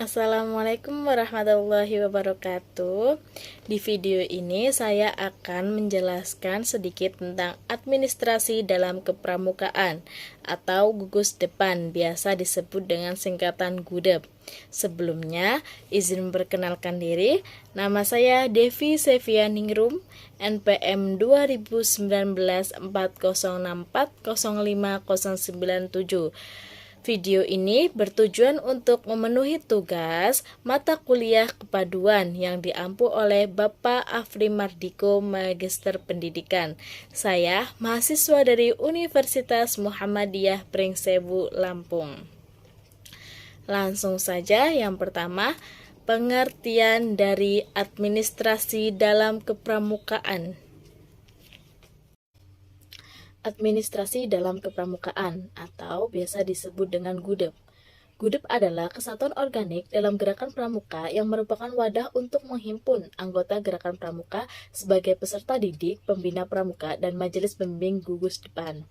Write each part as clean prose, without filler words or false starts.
Assalamualaikum warahmatullahi wabarakatuh. Di video ini saya akan menjelaskan sedikit tentang administrasi dalam kepramukaan atau gugus depan, biasa disebut dengan singkatan GUDEP. Sebelumnya, izin memperkenalkan diri. Nama saya Devi Sevianingrum, NPM 2019 40640597. Video ini bertujuan untuk memenuhi tugas mata kuliah kepaduan yang diampu oleh Bapak Afri Mardiko, Magister Pendidikan. Saya mahasiswa dari Universitas Muhammadiyah Pringsewu, Lampung. Langsung saja, yang pertama, pengertian dari administrasi dalam kepramukaan. Administrasi dalam kepramukaan atau biasa disebut dengan GUDEP. GUDEP adalah kesatuan organik dalam gerakan pramuka yang merupakan wadah untuk menghimpun anggota gerakan pramuka sebagai peserta didik, pembina pramuka, dan majelis pembimbing gugus depan.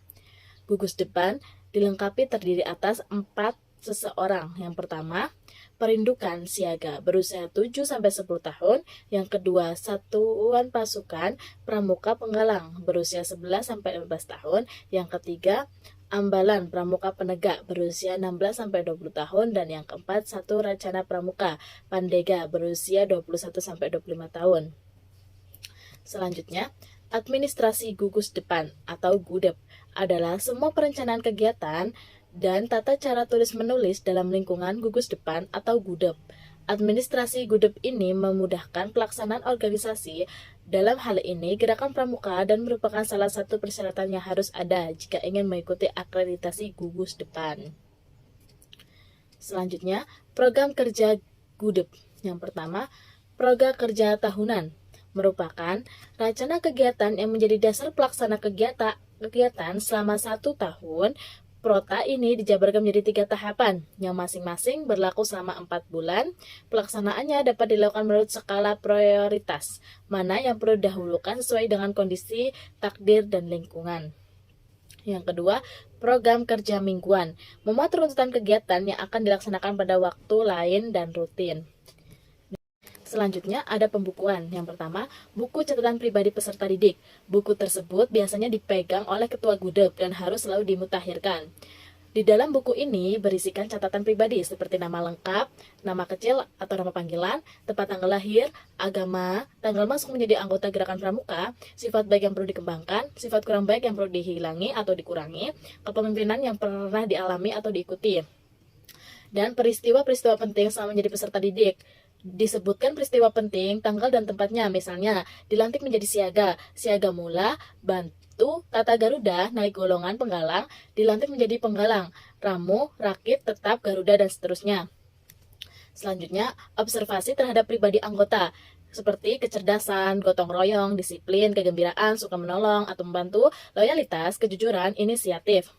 Gugus depan dilengkapi terdiri atas 4 seseorang. Yang pertama, perindukan siaga berusia 7-10 tahun. Yang kedua, satuan pasukan pramuka penggalang berusia 11-15 tahun. Yang ketiga, ambalan pramuka penegak berusia 16-20 tahun. Dan yang keempat, satu rencana pramuka pandega berusia 21-25 tahun. Selanjutnya, administrasi gugus depan atau GUDEP adalah semua perencanaan kegiatan dan tata cara tulis-menulis dalam lingkungan gugus depan atau GUDEP. Administrasi GUDEP ini memudahkan pelaksanaan organisasi. Dalam hal ini, gerakan pramuka dan merupakan salah satu persyaratan yang harus ada jika ingin mengikuti akreditasi gugus depan. Selanjutnya, program kerja GUDEP. Yang pertama, program kerja tahunan merupakan rencana kegiatan yang menjadi dasar pelaksana kegiatan selama 1 tahun. Prota ini dijabarkan menjadi 3 tahapan, yang masing-masing berlaku selama 4 bulan. Pelaksanaannya dapat dilakukan menurut skala prioritas, mana yang perlu didahulukan sesuai dengan kondisi, takdir, dan lingkungan. Yang kedua, program kerja mingguan, memuat runtutan kegiatan yang akan dilaksanakan pada waktu lain dan rutin. Selanjutnya ada pembukuan. Yang pertama, buku catatan pribadi peserta didik. Buku tersebut biasanya dipegang oleh ketua GUDEP dan harus selalu dimutakhirkan. Di dalam buku ini berisikan catatan pribadi seperti nama lengkap, nama kecil atau nama panggilan, tempat tanggal lahir, agama, tanggal masuk menjadi anggota gerakan pramuka, sifat baik yang perlu dikembangkan, sifat kurang baik yang perlu dihilangi atau dikurangi, kepemimpinan yang pernah dialami atau diikuti, dan peristiwa-peristiwa penting selama menjadi peserta didik. Disebutkan peristiwa penting, tanggal dan tempatnya, misalnya dilantik menjadi siaga mula, bantu, tata Garuda, naik golongan penggalang, dilantik menjadi penggalang, ramu, rakit, tetap, Garuda, dan seterusnya. Selanjutnya, observasi terhadap pribadi anggota, seperti kecerdasan, gotong royong, disiplin, kegembiraan, suka menolong atau membantu, loyalitas, kejujuran, inisiatif.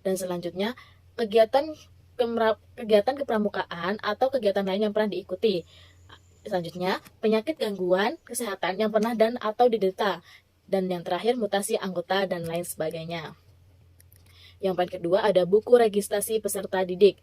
Dan selanjutnya, kegiatan kepramukaan atau kegiatan lain yang pernah diikuti. Selanjutnya, penyakit gangguan kesehatan yang pernah dan atau diderita. Dan yang terakhir, mutasi anggota dan lain sebagainya. Yang poin kedua ada buku registrasi peserta didik.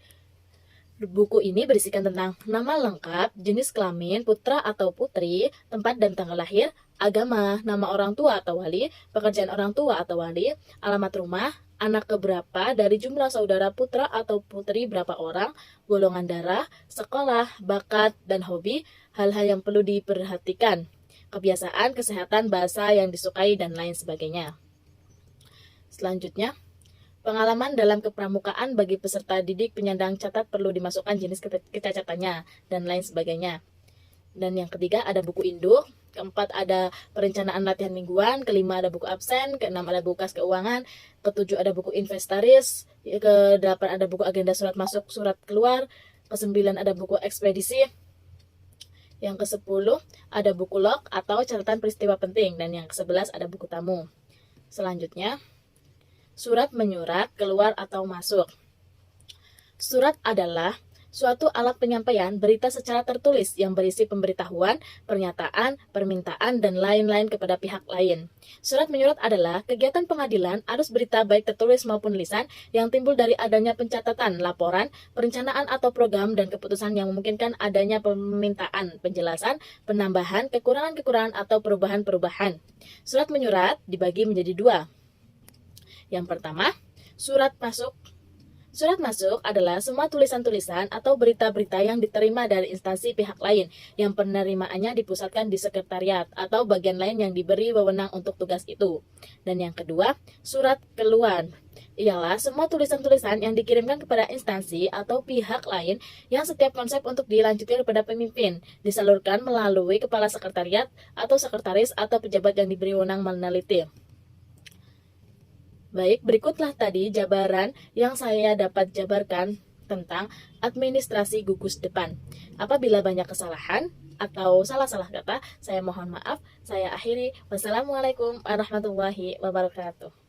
Buku ini berisikan tentang nama lengkap, jenis kelamin, putra atau putri, tempat dan tanggal lahir, agama, nama orang tua atau wali, pekerjaan orang tua atau wali, alamat rumah, anak keberapa, dari jumlah saudara putra atau putri berapa orang, golongan darah, sekolah, bakat, dan hobi, hal-hal yang perlu diperhatikan, kebiasaan, kesehatan, bahasa yang disukai, dan lain sebagainya. Selanjutnya, pengalaman dalam kepramukaan bagi peserta didik, penyandang catat perlu dimasukkan jenis kecacatannya, dan lain sebagainya. Dan yang ketiga ada buku induk, keempat ada perencanaan latihan mingguan, kelima ada buku absen, keenam ada buku kas keuangan, ketujuh ada buku inventaris, kedelapan ada buku agenda surat masuk surat keluar, kesembilan ada buku ekspedisi, yang ke-10 ada buku log atau catatan peristiwa penting, dan yang ke-11 ada buku tamu. Selanjutnya, surat menyurat keluar atau masuk. Surat adalah suatu alat penyampaian berita secara tertulis yang berisi pemberitahuan, pernyataan, permintaan, dan lain-lain kepada pihak lain. Surat menyurat adalah kegiatan pengadilan arus berita baik tertulis maupun lisan yang timbul dari adanya pencatatan, laporan, perencanaan atau program dan keputusan yang memungkinkan adanya permintaan, penjelasan, penambahan, kekurangan-kekurangan atau perubahan-perubahan. Surat menyurat dibagi menjadi dua. Yang pertama, surat masuk. Surat masuk adalah semua tulisan-tulisan atau berita-berita yang diterima dari instansi pihak lain yang penerimaannya dipusatkan di sekretariat atau bagian lain yang diberi wewenang untuk tugas itu. Dan yang kedua, surat keluar. Ialah semua tulisan-tulisan yang dikirimkan kepada instansi atau pihak lain yang setiap konsep untuk dilanjutkan kepada pemimpin, disalurkan melalui kepala sekretariat atau sekretaris atau pejabat yang diberi wewenang meneliti. Baik, berikutlah tadi jabaran yang saya dapat jabarkan tentang administrasi gugus depan. Apabila banyak kesalahan atau salah-salah kata, saya mohon maaf. Saya akhiri. Wassalamualaikum warahmatullahi wabarakatuh.